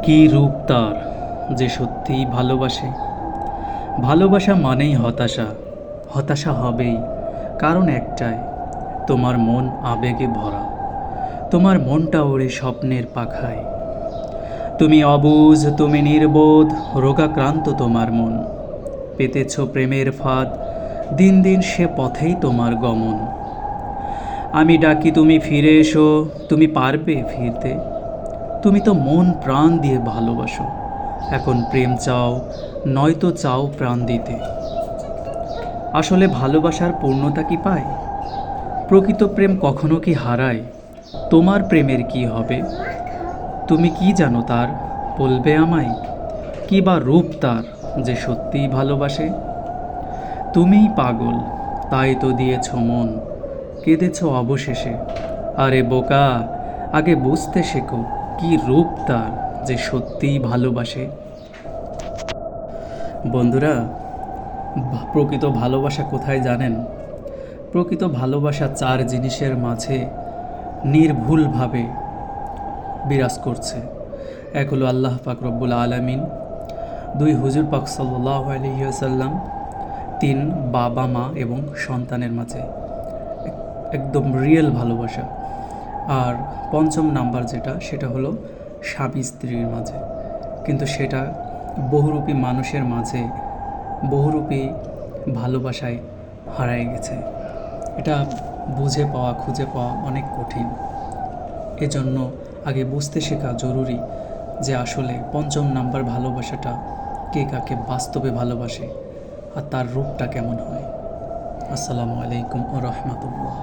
কী রূপ তার যে সত্যিই ভালোবাসে। ভালোবাসা মানেই হতাশা, হতাশা হবেই, কারণ একটাই, তোমার মন আবেগে ভরা, তোমার মনটা ওড়ে স্বপ্নের পাখায়। তুমি অবুঝ, তুমি নির্বোধ, রোগাক্রান্ত তোমার মন, পেতেছ প্রেমের ফাঁদ, দিন দিন সে পথেই তোমার গমন। আমি ডাকি তুমি ফিরে এসো, তুমি পারবে ফিরতে, তুমি তো মন প্রাণ দিয়ে ভালোবাসো, এখন প্রেম চাও, নয়তো চাও প্রাণ দিতে। আসলে ভালোবাসার পূর্ণতা কি পায়? প্রকৃত প্রেম কখনো কি হারায়? তোমার প্রেমের কি হবে? তুমি কি জানো তার, বলবে আমায়? কি বা রূপ তার যে সত্যিই ভালোবাসে? তুমিই পাগল, তাই তো দিয়েছ মন, কেঁদেছ অবশেষে। আরে বোকা, আগে বুঝতে শেখো কি রূপ তার যে সত্যিই ভালোবাসে। বন্ধুরা, প্রকৃত ভালোবাসা কোথায় জানেন? প্রকৃত ভালোবাসা চার জিনিসের মাঝে নির্ভুলভাবে বিরাজ করছে। এক হলো আল্লাহ পাক রব্বুল আলামিন, দুই হুজুর পাক সাল্লাল্লাহু আলাইহি ওয়াসাল্লাম, তিন বাবা মা এবং সন্তানের মাঝে একদম রিয়েল ভালোবাসা। আর পঞ্চম নাম্বার যেটা, সেটা হলো স্বামী স্ত্রীর মাঝে। কিন্তু সেটা বহুরূপী মানুষের মাঝে বহুরূপী ভালোবাসায় হারায় গেছে। এটা বুঝে পাওয়া, খুঁজে পাওয়া অনেক কঠিন। এজন্য আগে বুঝতে শেখা জরুরি যে আসলে পঞ্চম নাম্বার ভালোবাসাটা কে কাকে বাস্তবে ভালোবাসে আর তার রূপটা কেমন হয়। আসসালামু আলাইকুম ওয়া রাহমাতুল্লাহ।